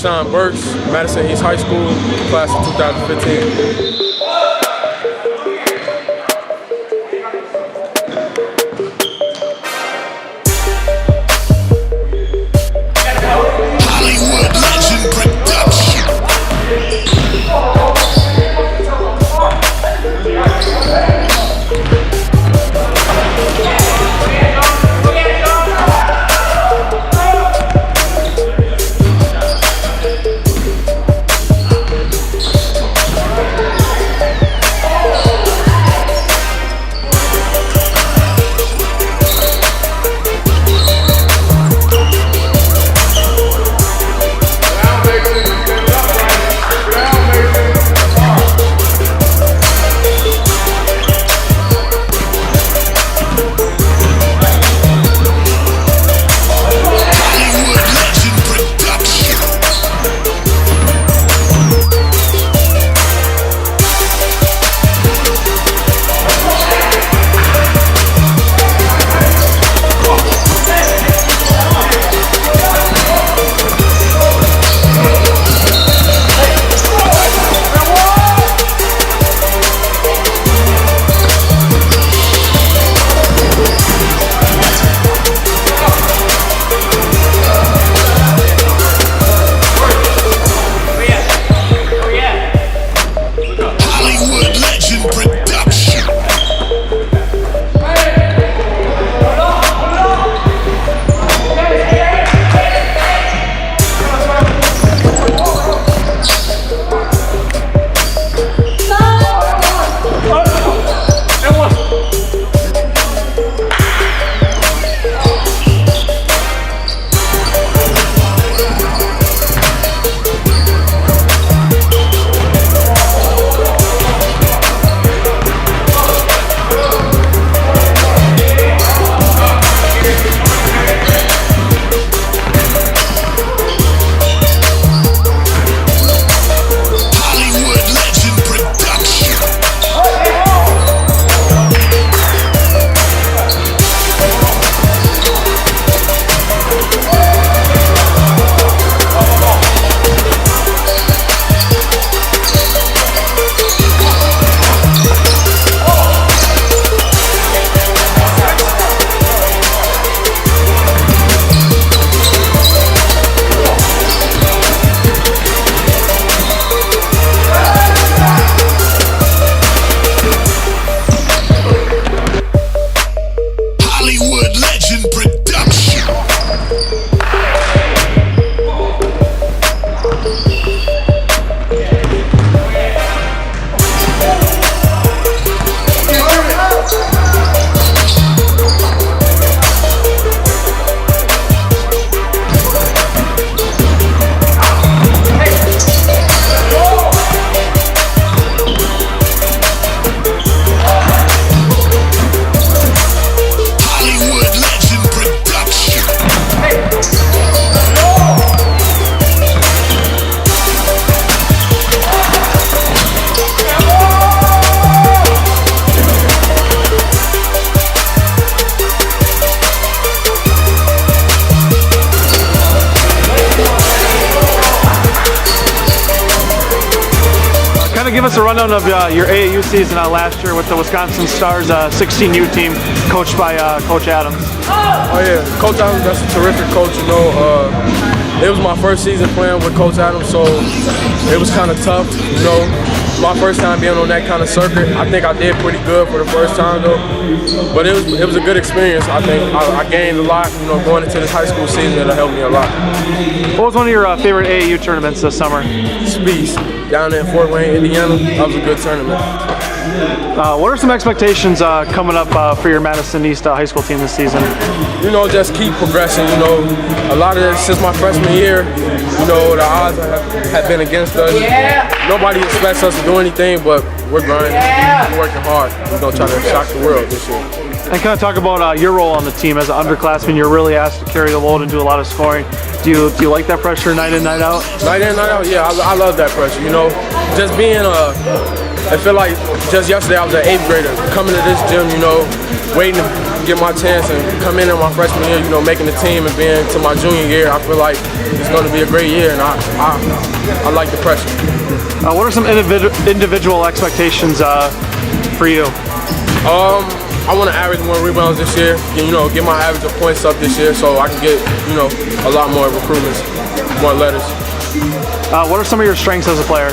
Burks, Madison East High School, class of 2015. Give us a rundown of your AAU season last year with the Wisconsin Starz 16U team, coached by Coach Adams. Oh yeah, Coach Adams, that's a terrific coach. You know, it was my first season playing with Coach Adams, so it was kind of tough. You know, my first time being on that kind of circuit. I think I did pretty good for the first time though, but it was a good experience. I think I gained a lot. You know, going into this high school season, it'll help me a lot. What was one of your favorite AAU tournaments this summer? Speeds. Down in Fort Wayne, Indiana. That was a good tournament. What are some expectations coming up for your Madison East high school team this season? You know, just keep progressing. You know, a lot of this since my freshman year, you know, the odds have been against us. Yeah. Nobody expects us to do anything, but we're grinding. Yeah. We're working hard. We're going to try to shock the world this year. And kind of talk about your role on the team as an underclassman. You're really asked to carry the load and do a lot of scoring. Do you like that pressure night in, night out? Night in, night out, yeah, I love that pressure. You know, just being I feel like just yesterday I was an 8th grader coming to this gym. You know, waiting to get my chance and come in my freshman year, you know, making the team and being to my junior year, I feel like it's going to be a great year, and I like the pressure. What are some individual expectations for you? I want to average more rebounds this year, you know, get my average of points up this year so I can get, you know, a lot more recruitments, more letters. What are some of your strengths as a player?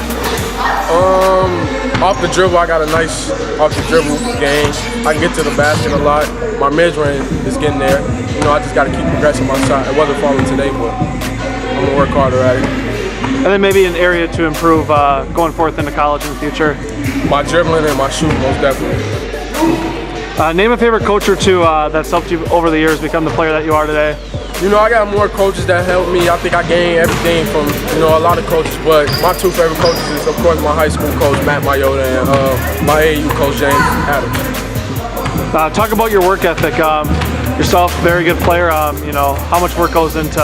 Off the dribble, I got a nice off the dribble game. I can get to the basket a lot. My mid-range is getting there. You know, I just got to keep progressing my shot. It wasn't falling today, but I'm going to work harder at it. And then maybe an area to improve going forth into college in the future? My dribbling and my shooting, most definitely. Name a favorite coach or two that's helped you over the years become the player that you are today. You know, I got more coaches that helped me. I think I gained everything from, you know, a lot of coaches, but my two favorite coaches is, of course, my high school coach, Matt Mayota, and my AAU coach, James Adams. Talk about your work ethic. Yourself, very good player. You know, how much work goes into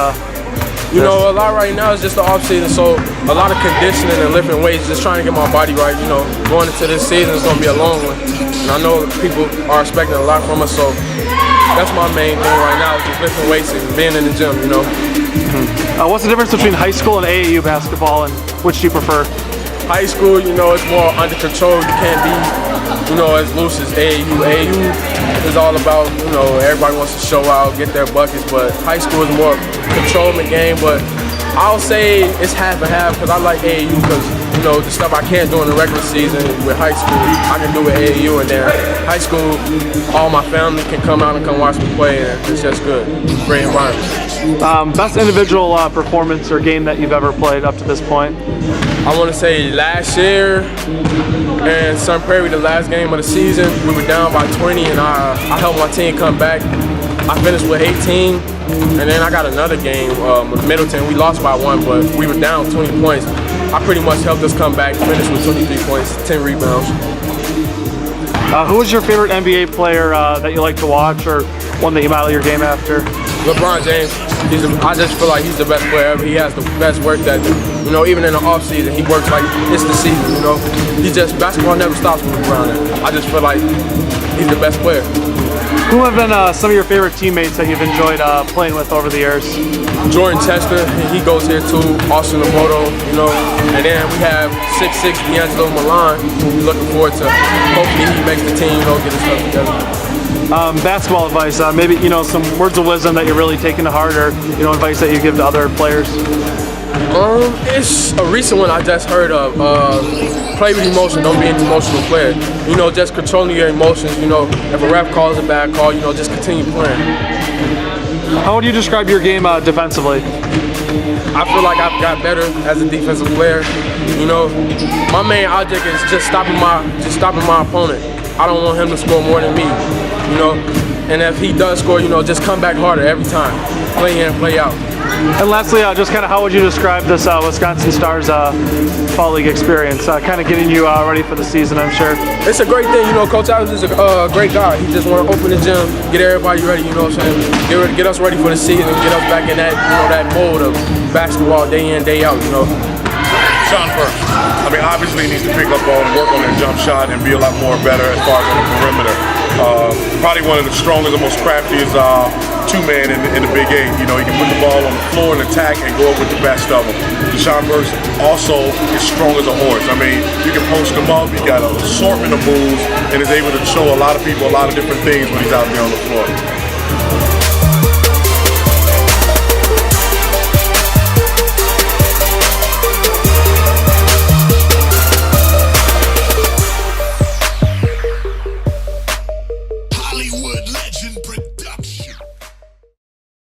You know, a lot right now is just the off-season, so a lot of conditioning and lifting weights, just trying to get my body right. You know, going into this season is going to be a long one, and I know people are expecting a lot from us, so that's my main thing right now, is just lifting weights and being in the gym, you know. What's the difference between high school and AAU basketball, and which do you prefer? High school, you know, it's more under control. You can't be, you know, as loose as AAU. AAU is all about, you know, everybody wants to show out, get their buckets, but high school is more control in the game. But I'll say it's half and half because I like AAU because, you know, the stuff I can't do in the regular season with high school, I can do with AAU. And then high school, all my family can come out and come watch me play, and it's just good. Great environment. Best individual performance or game that you've ever played up to this point? I want to say last year and Sun Prairie, the last game of the season, we were down by 20 and I helped my team come back. I finished with 18 and then I got another game with Middleton. We lost by 1, but we were down 20 points. I pretty much helped us come back, finish with 23 points, 10 rebounds. Who is your favorite NBA player that you like to watch or one that you model your game after? LeBron James. I just feel like he's the best player ever. He has the best work ethic. You know, even in the off season, he works like it's the season. You know, basketball never stops with LeBron. I just feel like he's the best player. Who have been some of your favorite teammates that you've enjoyed playing with over the years? Jordan Chester, he goes here too. Austin Lamoto, you know, and then we have 6'6" D'Angelo Milan. We're looking forward to hopefully he makes the team. You know, get his stuff together. Basketball advice, maybe, you know, some words of wisdom that you're really taking to heart, or, you know, advice that you give to other players? It's a recent one I just heard of. Play with emotion, don't be an emotional player. You know, just controlling your emotions. You know, if a ref calls a bad call, you know, just continue playing. How would you describe your game defensively? I feel like I've got better as a defensive player. You know, my main object is just stopping my opponent. I don't want him to score more than me, you know. And if he does score, you know, just come back harder every time. Play in, play out. And lastly, just kind of how would you describe this Wisconsin Starz Fall League experience? Kind of getting you ready for the season, I'm sure. It's a great thing, you know. Coach Adams is a great guy. He just want to open the gym, get everybody ready, you know what I'm saying? Get us ready for the season, get us back in that, you know, that mode of basketball day in, day out, you know. Burks. I mean, obviously he needs to pick up on, work on that jump shot and be a lot more better as far as on the perimeter. Probably one of the strongest and most craftiest two-man in the Big 8. You know, he can put the ball on the floor and attack and go up with the best of them. Burks also is strong as a horse. I mean, you can post him up, he got an assortment of moves, and is able to show a lot of people a lot of different things when he's out there on the floor.